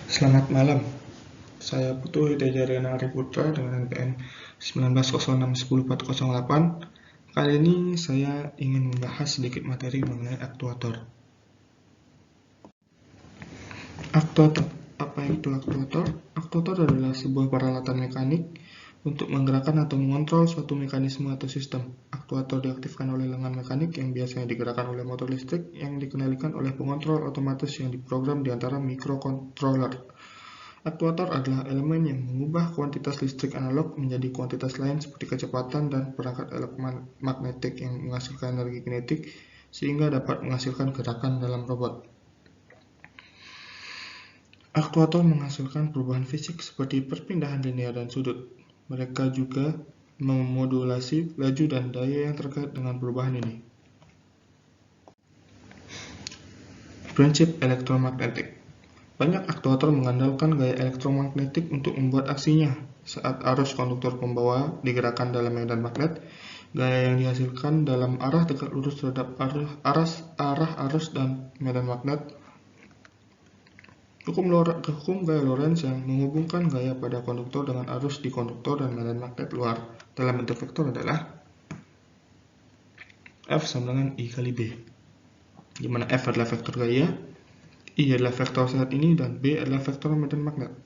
Selamat malam, saya Putu Hidayariana Ariputra dengan NPM 1906-10408. Kali ini saya ingin membahas sedikit materi mengenai aktuator. Aktuator, apa itu aktuator? Aktuator adalah sebuah peralatan mekanik untuk menggerakkan atau mengontrol suatu mekanisme atau sistem. Aktuator diaktifkan oleh lengan mekanik yang biasanya digerakkan oleh motor listrik yang dikendalikan oleh pengontrol otomatis yang diprogram di antara microcontroller. Aktuator adalah elemen yang mengubah kuantitas listrik analog menjadi kuantitas lain seperti kecepatan dan perangkat elektromagnetik yang menghasilkan energi kinetik sehingga dapat menghasilkan gerakan dalam robot. Aktuator menghasilkan perubahan fisik seperti perpindahan linear dan sudut. Mereka juga memodulasi laju dan daya yang terkait dengan perubahan ini. Prinsip elektromagnetik. Banyak aktuator mengandalkan gaya elektromagnetik untuk membuat aksinya. Saat arus konduktor pembawa digerakkan dalam medan magnet, gaya yang dihasilkan dalam arah tegak lurus terhadap arah arus dan medan magnet. Hukum gaya Lorentz yang menghubungkan gaya pada konduktor dengan arus di konduktor dan medan magnet luar dalam bentuk vektor adalah F sama dengan I kali B, di mana F adalah vektor gaya, I adalah vektor saat ini, dan B adalah vektor medan magnet.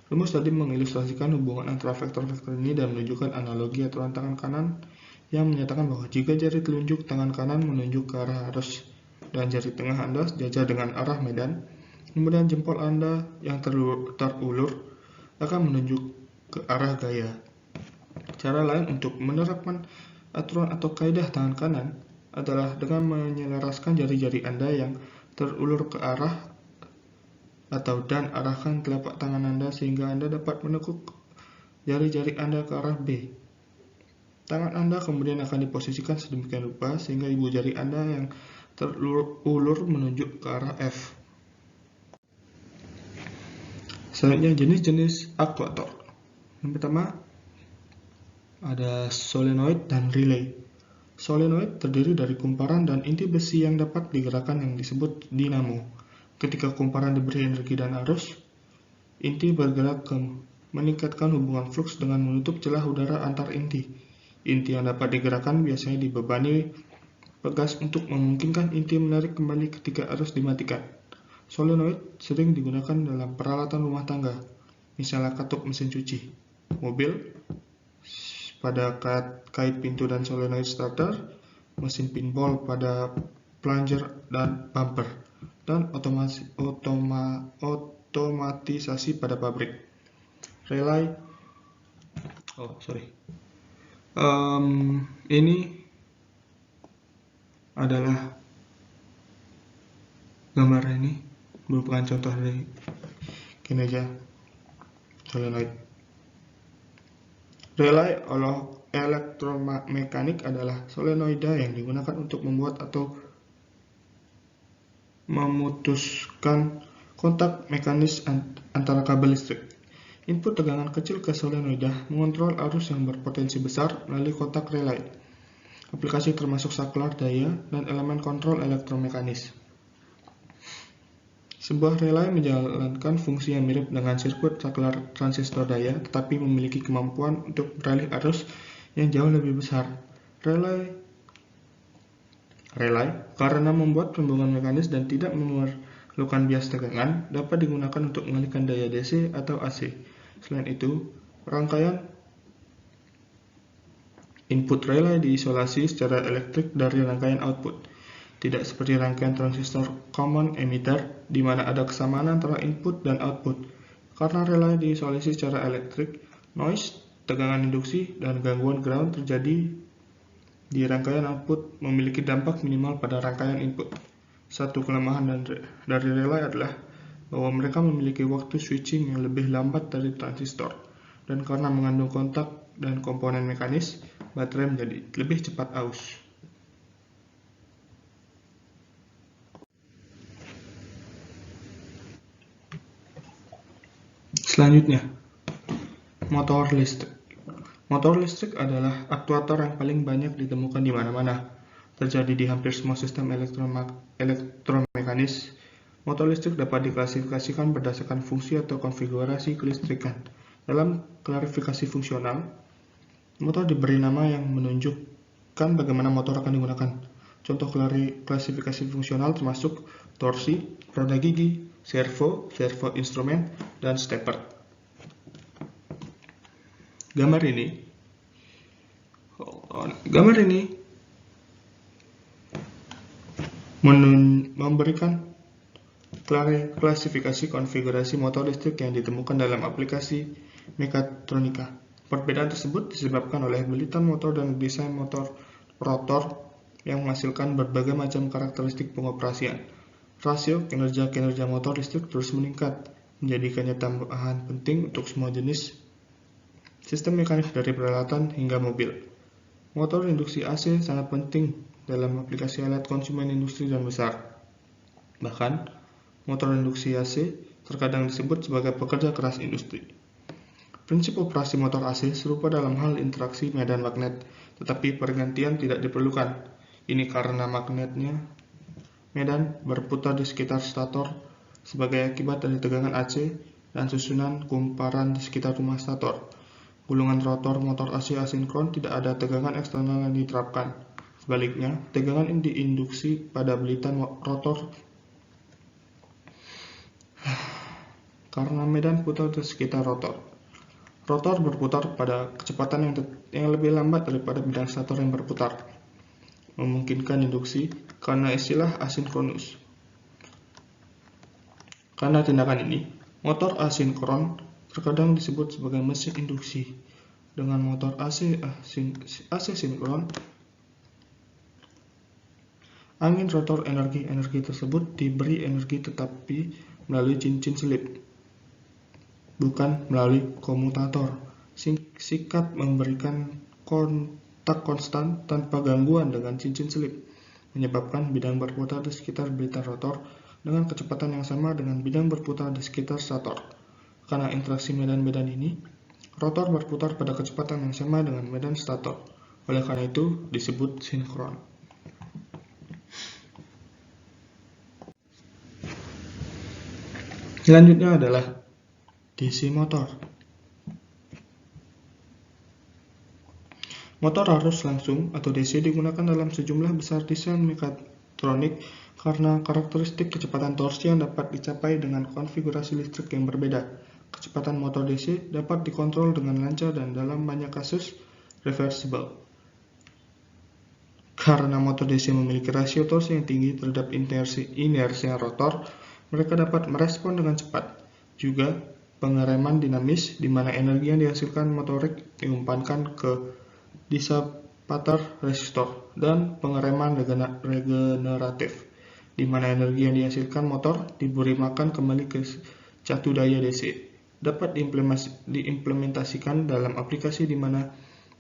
Rumus tadi mengilustrasikan hubungan antara vektor-vektor ini dan menunjukkan analogi aturan tangan kanan yang menyatakan bahwa jika jari telunjuk tangan kanan menunjuk ke arah arus dan jari tengah Anda sejajar dengan arah medan, kemudian jempol Anda yang terulur akan menunjuk ke arah gaya. Cara lain untuk menerapkan aturan atau kaidah tangan kanan adalah dengan menyelaraskan jari-jari Anda yang terulur ke arah dan arahkan telapak tangan Anda sehingga Anda dapat menekuk jari-jari Anda ke arah B. Tangan Anda kemudian akan diposisikan sedemikian rupa sehingga ibu jari Anda yang terulur menunjuk ke arah F. Selanjutnya jenis-jenis aktuator. Yang pertama ada solenoid dan relay. Solenoid terdiri dari kumparan dan inti besi yang dapat digerakkan yang disebut dinamo. Ketika kumparan diberi energi dan arus, inti bergerak meningkatkan hubungan fluks dengan menutup celah udara antar inti. Inti yang dapat digerakkan biasanya dibebani pegas untuk memungkinkan inti menarik kembali ketika arus dimatikan. Solenoid sering digunakan dalam peralatan rumah tangga, misalnya katup mesin cuci, mobil, pada kait pintu dan solenoid starter, mesin pinball pada plunger dan bumper, dan otomatisasi pada pabrik. Relay. Ini adalah gambar ini merupakan contoh dari kinerja solenoid. Relay elektromekanik adalah solenoida yang digunakan untuk membuat atau memutuskan kontak mekanis antara kabel listrik. Input tegangan kecil ke solenoida mengontrol arus yang berpotensi besar melalui kontak relay. Aplikasi termasuk saklar daya dan elemen kontrol elektromekanis. Sebuah relay menjalankan fungsi yang mirip dengan sirkuit saklar transistor daya, tetapi memiliki kemampuan untuk beralih arus yang jauh lebih besar. Relay karena membuat pembuangan mekanis dan tidak memerlukan bias tegangan, dapat digunakan untuk mengalihkan daya DC atau AC. Selain itu, rangkaian input relay diisolasi secara elektrik dari rangkaian output. Tidak seperti rangkaian transistor common emitter, di mana ada kesamaan antara input dan output. Karena relay diisolasi secara elektrik, noise, tegangan induksi, dan gangguan ground terjadi di rangkaian output memiliki dampak minimal pada rangkaian input. Satu kelemahan dari relay adalah bahwa mereka memiliki waktu switching yang lebih lambat dari transistor, dan karena mengandung kontak dan komponen mekanis, baterai menjadi lebih cepat aus. Selanjutnya, motor listrik. Motor listrik adalah aktuator yang paling banyak ditemukan di mana-mana. Terjadi di hampir semua sistem elektromekanis. Motor listrik dapat diklasifikasikan berdasarkan fungsi atau konfigurasi kelistrikan. Dalam klarifikasi fungsional, motor diberi nama yang menunjukkan bagaimana motor akan digunakan. Contoh klasifikasi fungsional termasuk torsi, roda gigi, servo instrumen, dan stepper. Gambar ini memberikan klasifikasi konfigurasi motor listrik yang ditemukan dalam aplikasi mekatronika. Perbedaan tersebut disebabkan oleh belitan motor dan desain motor rotor yang menghasilkan berbagai macam karakteristik pengoperasian. Rasio kinerja motor listrik terus meningkat, menjadikannya tambahan penting untuk semua jenis sistem mekanik dari peralatan hingga mobil. Motor induksi AC sangat penting dalam aplikasi alat konsumen industri dan besar. Bahkan, motor induksi AC terkadang disebut sebagai pekerja keras industri. Prinsip operasi motor AC serupa dalam hal interaksi medan magnet, tetapi pergantian tidak diperlukan. Ini karena medan berputar di sekitar stator sebagai akibat dari tegangan AC dan susunan kumparan di sekitar rumah stator. Gulungan rotor motor AC asinkron tidak ada tegangan eksternal yang diterapkan. Sebaliknya, tegangan diinduksi pada belitan rotor karena medan putar di sekitar rotor. Rotor berputar pada kecepatan yang lebih lambat daripada bidang stator yang berputar, memungkinkan induksi karena istilah asinkronus. Karena tindakan ini, motor asinkron terkadang disebut sebagai mesin induksi. Dengan motor AC sinkron, angin rotor energi tersebut diberi energi tetapi melalui cincin selip, bukan melalui komutator. Sikat memberikan kontak konstan tanpa gangguan dengan cincin selip, menyebabkan bidang berputar di sekitar belitan rotor dengan kecepatan yang sama dengan bidang berputar di sekitar stator. Karena interaksi medan-medan ini, rotor berputar pada kecepatan yang sama dengan medan stator. Oleh karena itu, disebut sinkron. Selanjutnya adalah DC motor. Motor arus langsung atau DC digunakan dalam sejumlah besar desain mekatronik karena karakteristik kecepatan torsi yang dapat dicapai dengan konfigurasi listrik yang berbeda. Kecepatan motor DC dapat dikontrol dengan lancar dan dalam banyak kasus reversible. Karena motor DC memiliki rasio torsi yang tinggi terhadap inersia rotor, mereka dapat merespon dengan cepat. Juga pengereman dinamis, di mana energi yang dihasilkan motorik diumpankan ke dissipator resistor, dan pengereman regeneratif, di mana energi yang dihasilkan motor diberi makan kembali ke catu daya DC, dapat diimplementasikan dalam aplikasi di mana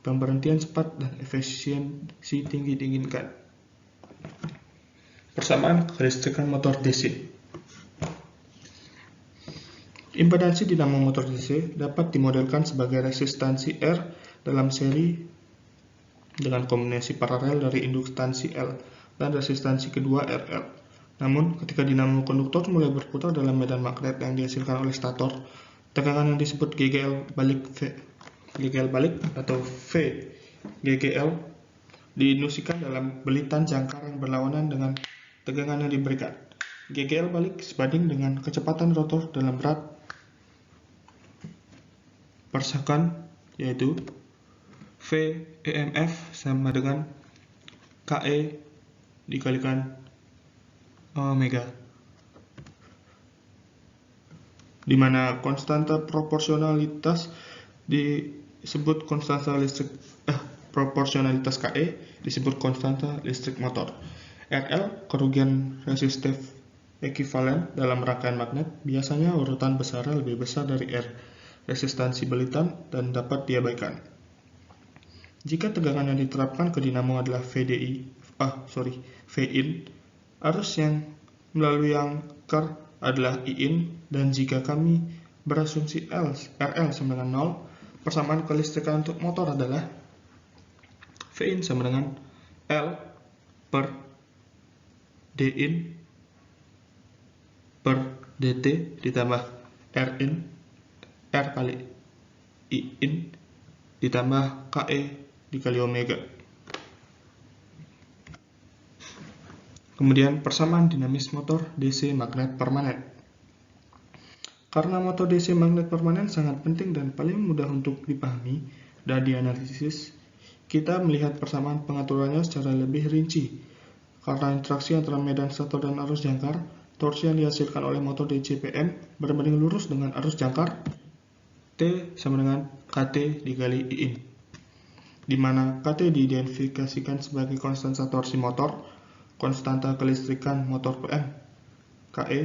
pemberhentian cepat dan efisiensi tinggi diinginkan. Persamaan kelistrikan motor DC. Impedansi dinamo motor DC dapat dimodelkan sebagai resistansi R dalam seri dengan kombinasi paralel dari induktansi L dan resistansi kedua RL. Namun, ketika dinamo konduktor mulai berputar dalam medan magnet yang dihasilkan oleh stator, tegangan yang disebut GGL balik atau VGGL diinduksikan dalam belitan jangkar yang berlawanan dengan tegangan yang diberikan. GGL balik sebanding dengan kecepatan rotor dalam berat per second, yaitu VEMF sama dengan KE dikalikan omega, di mana konstanta proporsionalitas disebut konstanta listrik proporsionalitas KE disebut konstanta listrik motor. RL kerugian resistif ekivalen dalam rangkaian magnet, biasanya urutan besarnya lebih besar dari R, resistansi belitan, dan dapat diabaikan. Jika tegangan yang diterapkan ke dinamo adalah Vin, arus yang melalui angker adalah Iin, dan jika kami berasumsi RL sama dengan 0, persamaan kelistrikan untuk motor adalah Vin sama dengan L per Din per dt ditambah R kali I in ditambah KE dikali omega. Kemudian persamaan dinamis motor DC magnet permanen. Karena motor DC magnet permanen sangat penting dan paling mudah untuk dipahami dan dianalisis, kita melihat persamaan pengaturannya secara lebih rinci. Karena interaksi antara medan stator dan arus jangkar, torsi yang dihasilkan oleh motor DC PM berbanding lurus dengan arus jangkar, T sama dengan KT dikali I in, di mana KT diidentifikasikan sebagai konstanta torsi motor, konstanta kelistrikan motor PM, KE,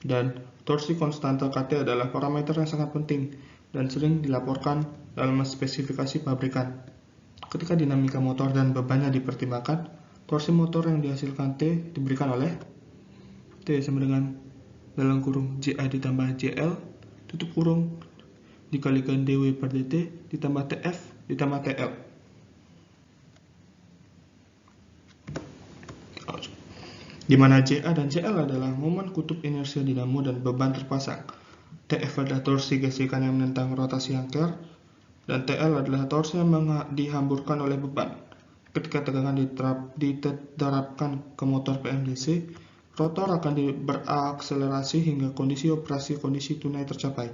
dan torsi konstanta KT adalah parameter yang sangat penting dan sering dilaporkan dalam spesifikasi pabrikan. Ketika dinamika motor dan bebannya dipertimbangkan, torsi motor yang dihasilkan T diberikan oleh T sama dengan dalam kurung JA ditambah JL tutup kurung dikalikan dW per dt ditambah TF ditambah TL. Di mana JA dan JL adalah momen kutub inersia dinamo dan beban terpasang. TF adalah torsi gesekan yang menentang rotasi angker, dan TL adalah torsi yang dihamburkan oleh beban. Ketika tegangan diterapkan ke motor PMDC, rotor akan berakselerasi hingga kondisi operasi kondisi tunai tercapai.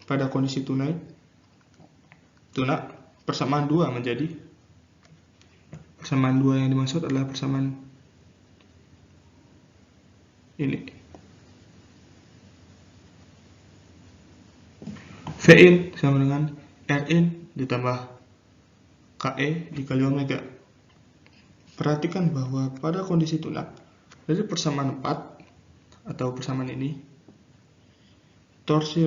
Pada kondisi tuna, persamaan 2 menjadi persamaan 2 yang dimaksud adalah persamaan ini. V in sama dengan R in ditambah KE dikali omega. Perhatikan bahwa pada kondisi tuna, dari persamaan 4 atau persamaan ini, torsi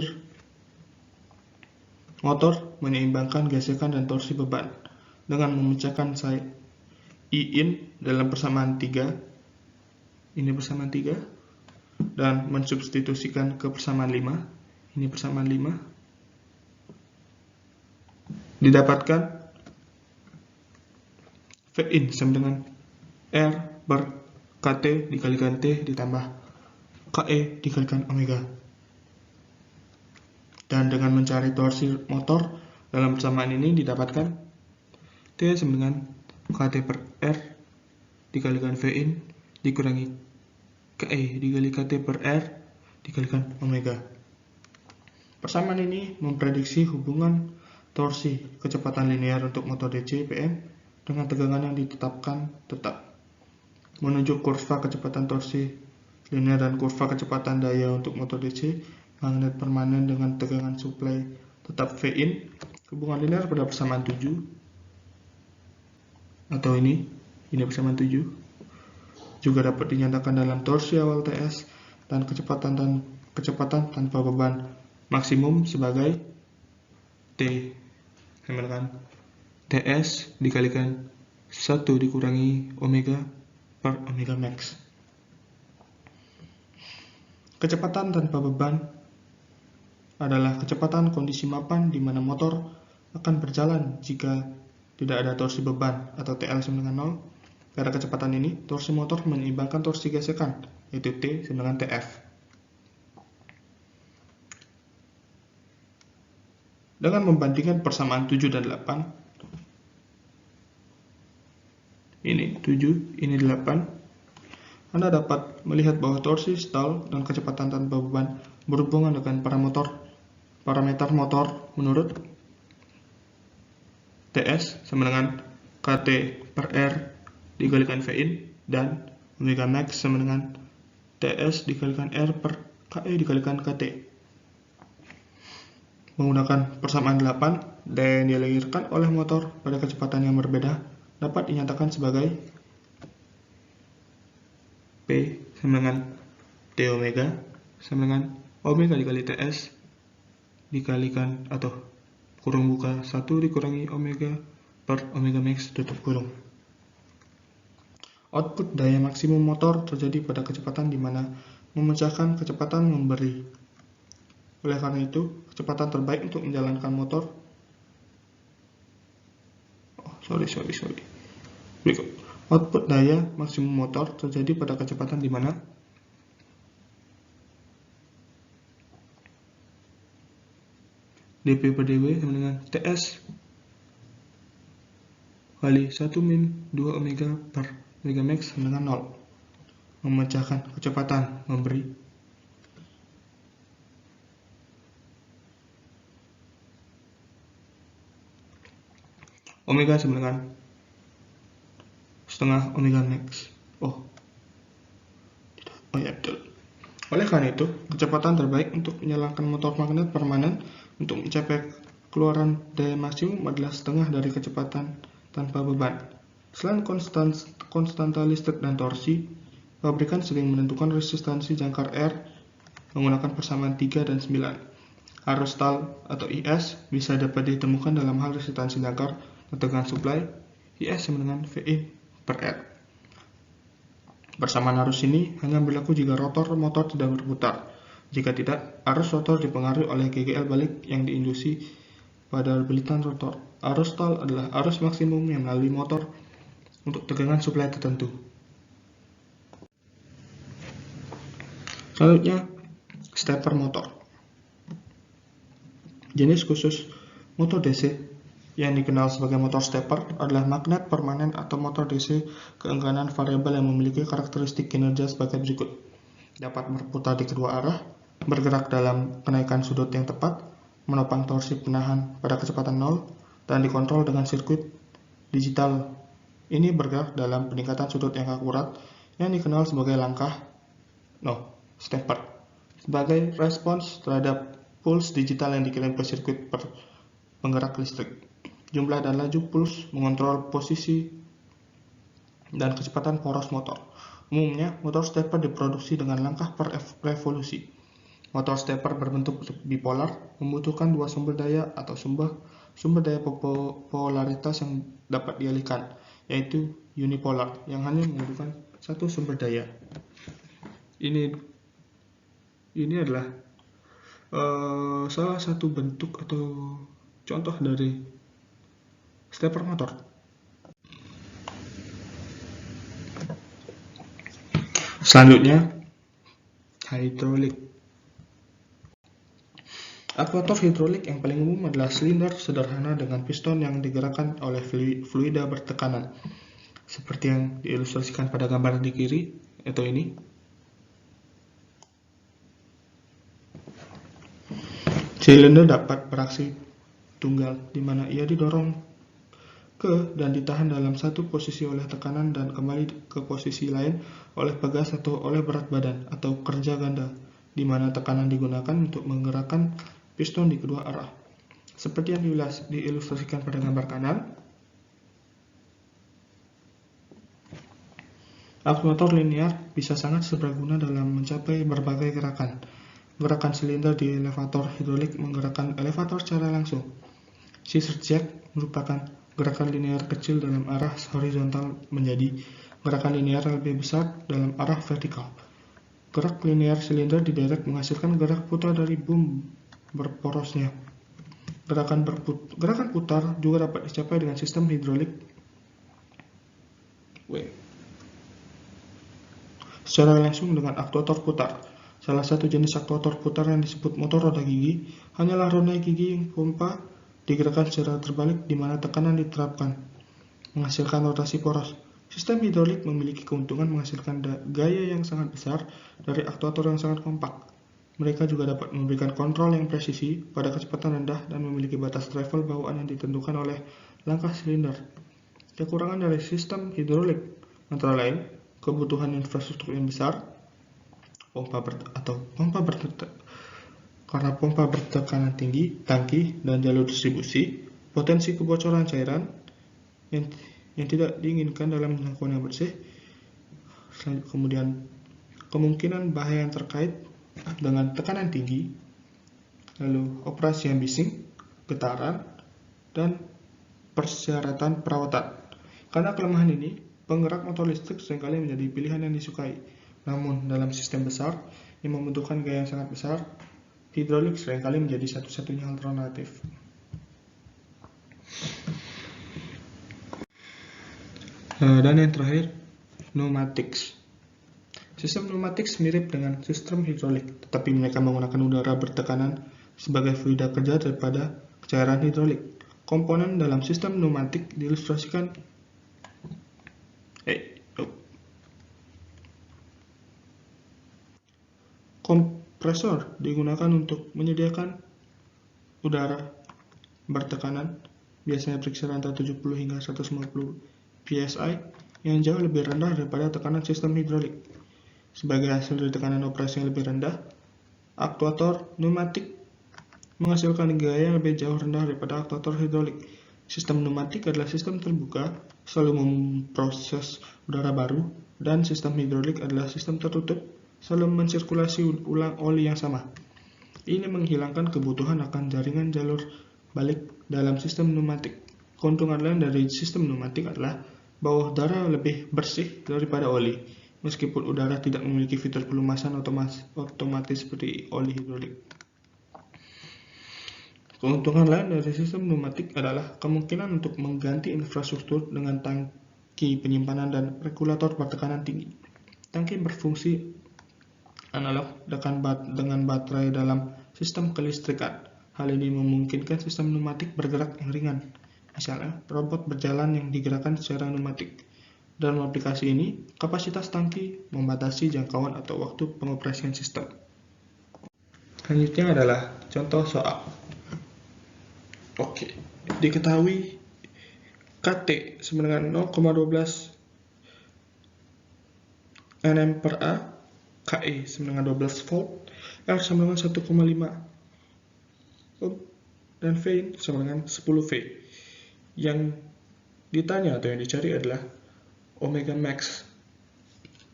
motor menyeimbangkan gesekan dan torsi beban dengan memecahkan I in dalam persamaan 3, ini persamaan 3, dan mensubstitusikan ke persamaan 5, ini persamaan 5, didapatkan V in sama dengan R per KT dikalikan T ditambah KE dikalikan omega. Dan dengan mencari torsi motor dalam persamaan ini didapatkan T sama dengan KT per R dikalikan V in dikurangi KE dikali KT per R dikalikan omega. Persamaan ini memprediksi hubungan torsi kecepatan linear untuk motor DC PM dengan tegangan yang ditetapkan tetap. Menunjuk kurva kecepatan torsi linear dan kurva kecepatan daya untuk motor DC magnet permanen dengan tegangan suplai tetap V in, hubungan linear pada persamaan 7, atau ini persamaan 7, juga dapat dinyatakan dalam torsi awal TS dan kecepatan tanpa beban maksimum sebagai T sama dengan TS dikalikan 1 dikurangi omega per omega max. Kecepatan tanpa beban adalah kecepatan kondisi mapan di mana motor akan berjalan jika tidak ada torsi beban atau TL sama dengan 0. Pada kecepatan ini, torsi motor menyeimbangkan torsi gesekan, yaitu T sama dengan TF. Dengan membandingkan persamaan 7 dan 8, ini 7, ini 8, Anda dapat melihat bahwa torsi stall dan kecepatan tanpa beban berhubungan dengan parameter motor menurut TS sama dengan KT per R dikalikan V in dan omega max sama dengan TS dikalikan R per KE dikalikan KT. Menggunakan persamaan 8, daya yang dilahirkan oleh motor pada kecepatan yang berbeda dapat dinyatakan sebagai P sama dengan T omega sama dengan omega dikali TS dikalikan atau kurung buka 1 dikurangi omega per omega max tutup kurung. Output daya maksimum motor terjadi pada kecepatan di mana memecahkan kecepatan memberi. Oleh karena itu, kecepatan terbaik untuk menjalankan motor Berikut. Output daya maksimum motor terjadi pada kecepatan di mana dP per dW sama dengan TS kali 1 min 2 omega per omega max sama dengan 0. Memecahkan kecepatan memberi omega sama dengan setengah omega max. Oh ya betul. Oleh karena itu, kecepatan terbaik untuk menyalakan motor magnet permanen untuk mencapai keluaran daya maksimum adalah setengah dari kecepatan tanpa beban. Selain konstanta listrik dan torsi, pabrikan sering menentukan resistansi jangkar R menggunakan persamaan 3 dan 9. Arus tal atau IS bisa dapat ditemukan dalam hal resistansi jangkar dan tegangan supply IS sama dengan VI per R. Persamaan arus ini hanya berlaku jika rotor motor tidak berputar. Jika tidak, arus rotor dipengaruhi oleh GGL balik yang diinduksi pada bilitan rotor. Arus tal adalah arus maksimum yang melalui motor untuk tegangan suplai tertentu. Selanjutnya, stepper motor. Jenis khusus motor DC yang dikenal sebagai motor stepper adalah magnet permanen atau motor DC keengganan variabel yang memiliki karakteristik kinerja sebagai berikut. Dapat berputar di kedua arah, bergerak dalam kenaikan sudut yang tepat, menopang torsi penahan pada kecepatan 0, dan dikontrol dengan sirkuit digital. Ini bergerak dalam peningkatan sudut yang akurat yang dikenal sebagai stepper, sebagai respons terhadap pulse digital yang dikirim ke sirkuit penggerak listrik. Jumlah dan laju pulse mengontrol posisi dan kecepatan poros motor. Umumnya, motor stepper diproduksi dengan langkah per revolusi. Motor stepper berbentuk bipolar, membutuhkan dua sumber daya atau sumber daya polaritas yang dapat dialihkan, yaitu unipolar, yang hanya membutuhkan satu sumber daya. Ini adalah salah satu bentuk atau contoh dari stepper motor. Selanjutnya, hidrolik. Aktuator hidrolik yang paling umum adalah silinder sederhana dengan piston yang digerakkan oleh fluida bertekanan, seperti yang diilustrasikan pada gambar di kiri, atau ini. Silinder dapat beraksi tunggal, di mana ia didorong ke dan ditahan dalam satu posisi oleh tekanan dan kembali ke posisi lain oleh pegas atau oleh berat badan, atau kerja ganda, di mana tekanan digunakan untuk menggerakkan piston di kedua arah. Seperti yang diilustrasikan pada gambar kanan, aktuator linear bisa sangat seberguna dalam mencapai berbagai gerakan. Gerakan silinder di elevator hidrolik menggerakkan elevator secara langsung. Scissor jack merupakan gerakan linear kecil dalam arah horizontal menjadi gerakan linear lebih besar dalam arah vertikal. Gerak linear silinder diderek menghasilkan gerak putar dari boom berporosnya. Gerakan putar juga dapat dicapai dengan sistem hidrolik secara langsung dengan aktuator putar. Salah satu jenis aktuator putar yang disebut motor roda gigi hanyalah roda gigi yang pompa digerakkan secara terbalik di mana tekanan diterapkan, menghasilkan rotasi poros. Sistem hidrolik memiliki keuntungan menghasilkan gaya yang sangat besar dari aktuator yang sangat kompak. Mereka juga dapat memberikan kontrol yang presisi pada kecepatan rendah dan memiliki batas travel bawaan yang ditentukan oleh langkah silinder. Kekurangan dari sistem hidrolik antara lain kebutuhan infrastruktur yang besar, karena pompa bertekanan tinggi, tangki, dan jalur distribusi, potensi kebocoran cairan yang tidak diinginkan dalam jangkauan yang bersih, kemudian kemungkinan bahaya yang terkait dengan tekanan tinggi, lalu operasi yang bising, getaran, dan persyaratan perawatan. Karena kelemahan ini, penggerak motor listrik seringkali menjadi pilihan yang disukai. Namun, dalam sistem besar yang membutuhkan gaya yang sangat besar, hidrolik seringkali menjadi satu-satunya alternatif. Dan yang terakhir, pneumatics. Sistem pneumatics mirip dengan sistem hidrolik, tetapi mereka menggunakan udara bertekanan sebagai fluida kerja daripada cairan hidrolik. Komponen dalam sistem pneumatik diilustrasikan kompresor digunakan untuk menyediakan udara bertekanan, biasanya berkisar antara 70 hingga 150 psi, yang jauh lebih rendah daripada tekanan sistem hidrolik. Sebagai hasil dari tekanan operasi yang lebih rendah, aktuator pneumatik menghasilkan gaya yang lebih jauh rendah daripada aktuator hidrolik. Sistem pneumatik adalah sistem terbuka, selalu memproses udara baru, dan sistem hidrolik adalah sistem tertutup, selalu mensirkulasi ulang oli yang sama. Ini menghilangkan kebutuhan akan jaringan jalur balik dalam sistem pneumatik. Keuntungan lain dari sistem pneumatik adalah bahwa udara lebih bersih daripada oli, meskipun udara tidak memiliki fitur pelumasan otomatis seperti oli hidrolik. Keuntungan lain dari sistem pneumatik adalah kemungkinan untuk mengganti infrastruktur dengan tangki penyimpanan dan regulator bertekanan tinggi. Tangki berfungsi analog dengan baterai dalam sistem kelistrikan. Hal ini memungkinkan sistem pneumatik bergerak yang ringan. Misalnya, robot berjalan yang digerakkan secara pneumatik. Dalam aplikasi ini, kapasitas tangki membatasi jangkauan atau waktu pengoperasian sistem. Selanjutnya adalah contoh soal. Oke, diketahui KT sama dengan 0,12 Nm per A, KE sama dengan 12 volt, R sama dengan 1,5 ohm, dan V sama dengan 10 V. Yang ditanya atau yang dicari adalah omega max,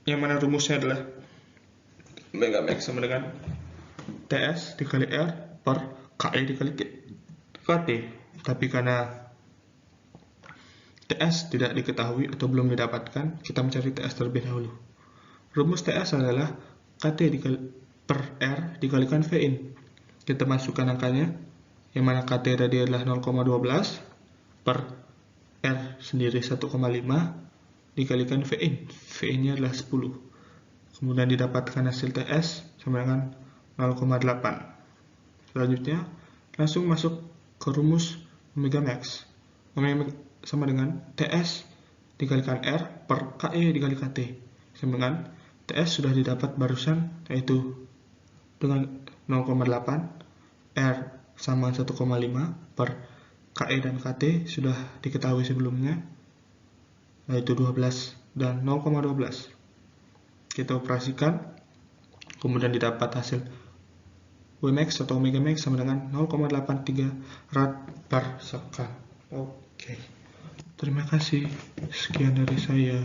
yang mana rumusnya adalah omega max sama dengan TS dikali R per KE dikali KT. Tapi karena TS tidak diketahui atau belum didapatkan, kita mencari TS terlebih dahulu. Rumus TS adalah KT per R dikalikan Vin. Kita masukkan angkanya, yang mana KT tadi adalah 0,12 per R sendiri 1,5 dikalikan Vin. Vin-nya adalah 10. Kemudian didapatkan hasil TS sama dengan 0,8. Selanjutnya, langsung masuk ke rumus omega max. Omega sama dengan TS dikalikan R per KE dikali KT. Sama dengan TS sudah didapat barusan, yaitu dengan 0,8, R sama 1,5 per KE dan KT sudah diketahui sebelumnya, yaitu 12 dan 0,12. Kita operasikan, kemudian didapat hasil Wmax atau omega max sama dengan 0,83 rad per second. Oke. Terima kasih. Sekian dari saya.